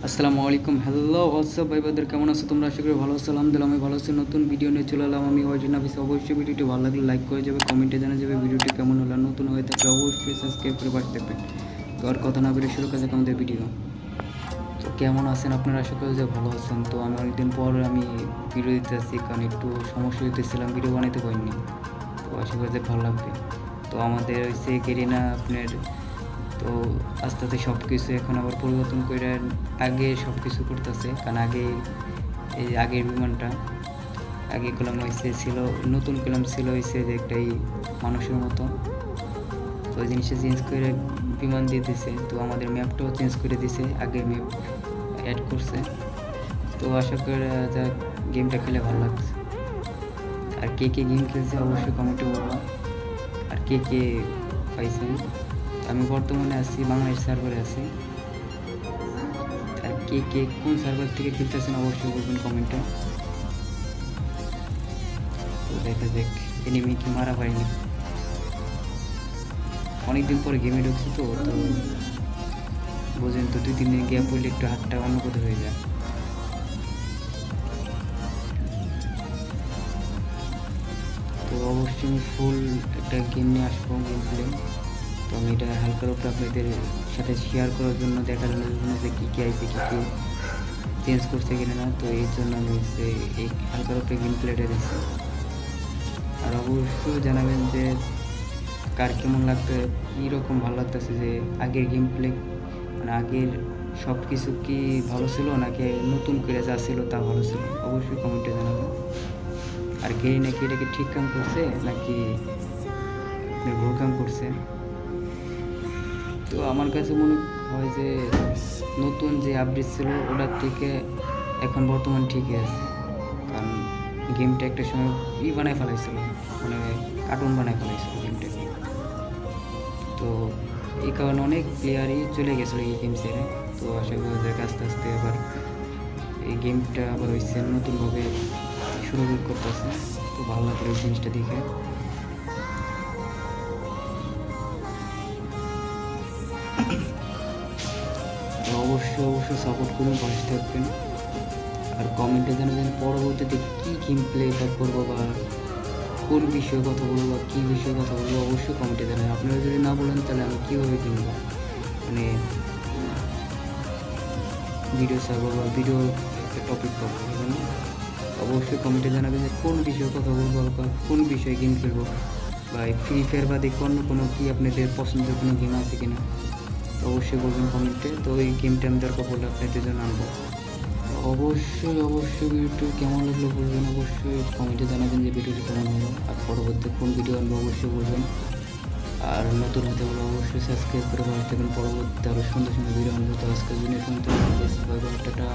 আসসালামু আলাইকুম, hello WhatsApp ভাই বাদের, কেমন আছো তোমরা? আশা করি ভালো আছো। আলহামদুলিল্লাহ আমি ভালো আছি। নতুন ভিডিও নিয়ে চলে এলাম আমি ওয়াইটি নাফিস। অবশ্যই ভিডিওটি ভালো লাগলে লাইক করে যাবে, কমেন্টে জানা যাবে ভিডিওটি কেমন হলো। নতুন হয়ে থাকলে অবশ্যই সাবস্ক্রাইব করে পাশে থাকবেন। তো আর কথা না বেরিয়ে শুরু করা যাক আমাদের ভিডিও। তো কেমন আছেন আপনারা? আশা করি যে ভালো আছেন। তো আমি অনেকদিন পর ভিডিও দিতে আসছি, কারণ একটু সমস্যা হইতেছিলাম, ভিডিও বানাইতে পারিনি। তো আশা করি যে ভালো লাগবে। তো আমাদের হচ্ছে গেরিনা আপনার, তো আস্তে আস্তে সব কিছু এখন আবার পরিবর্তন করে আগে সব কিছু করতেছে। কারণ আগে এই আগের বিমানটা আগে কলাম হয়েছে ছিল, নতুন কলাম ছিল হয়েছে যে একটাই মানুষের মতো। তো ওই জিনিসটা চেঞ্জ করে বিমান দিয়ে দিছে। তো আমাদের ম্যাপটাও চেঞ্জ করে দিছে, আগে ম্যাপ অ্যাড করছে। তো আশা করি যা গেমটা খেলে ভালো লাগছে। আর কে কে গেম খেলছে অবশ্যই কমেন্টে বলবা। আর কে কে পাইছেন? আমি বর্তমানে আছি বাংলাদেশ সার্ভারে আছি। আর কে কে কোন সার্ভার থেকে খেলতেছেন অবশ্যই বলবেন কমেন্টে। তো দেখা যাক এনিমি কি মারা পাইনি। অনেকদিন পরে গেমে ঢুকছি, তো বোঝেন তো 2-3 দিন গ্যাপ পড়লে একটু হাতটা অন্য কোথাও হয়ে যায়। তো অবশ্যই আমি ফুল একটা গেম নিয়ে আসবো, গেম প্লে। তো আমি এটা হালকার উপরে আপনাদের সাথে শেয়ার করার জন্য, দেখানোর জন্য যে কী কী আইছে, কী কী চেঞ্জ করছে কিনা না। তো এই জন্য আমি এই হালকার উপরে গেম প্লেটা দিচ্ছি। আর অবশ্যই জানাবেন যে কার কেমন লাগতে, কীরকম ভালো লাগতেছে, যে আগের গেম প্লে মানে আগের সব কিছু কি ভালো ছিল নাকি নতুন করে যা ছিল তা ভালো ছিল, অবশ্যই কমেন্টে জানাবেন। আর গেরি নাকি এটা কি ঠিক কাম করছে নাকি ভুল কাম করছে? তো আমার কাছে মনে হয় যে নতুন যে আপডেট ছিল ওটার থেকে এখন বর্তমান ঠিকই আছে। কারণ গেমটা একটা সময় বানায় ফেলাইছিল, মানে কার্টুন বানায় ফেলাইছিল গেমটাকে। তো এই কারণে অনেক প্লেয়ারই চলে গেছিলো এই গেম ছেড়ে। তো আশা করা যাক আস্তে আস্তে আবার এই গেমটা আবার হচ্ছে নতুনভাবে শুরু করতেছে। তো ভালো লাগলো এই জিনিসটা দেখে। তো অবশ্যই সাপোর্ট করুন, পাশে থাকবেন। আর কমেন্টে জানাবেন পরবর্তীতে কী গেম প্লে বা করবো, বা কোন বিষয়ে কথা বলবো, বা কী বিষয়ে কথা বলবো, অবশ্যই কমেন্টে জানাবেন। আপনারা যদি না বলেন তাহলে আমি কীভাবে কিনবো, মানে ভিডিও ছাড়বো বা ভিডিও একটা টপিক পাবো। এজন্য অবশ্যই কমেন্টে জানাবেন যে কোন বিষয়ে কথা বলবো বা কোন বিষয়ে গেম খেলবো, বা ফ্রি ফায়ার বাদে অন্য কোনো কি আপনাদের পছন্দের কোনো গেম আছে কিনা, তো অবশ্যই বলবেন কমেন্টে। তো ওই গেমটা আমি দরকার পড়লে আপনাদের জন্য আনবো। অবশ্যই ভিডিওটি কেমন লাগলো বলবেন, অবশ্যই কমেন্টে জানাবেন যে ভিডিওটি কেমন হলো। আর পরবর্তী কোন ভিডিও আনবো অবশ্যই বলবেন। আর নতুন হতে হলে অবশ্যই সাবস্ক্রাইব করে ভালো থাকবেন। পরবর্তী আরও সুন্দর সুন্দর ভিডিও আনবো। তো আজকের জন্য টাটা।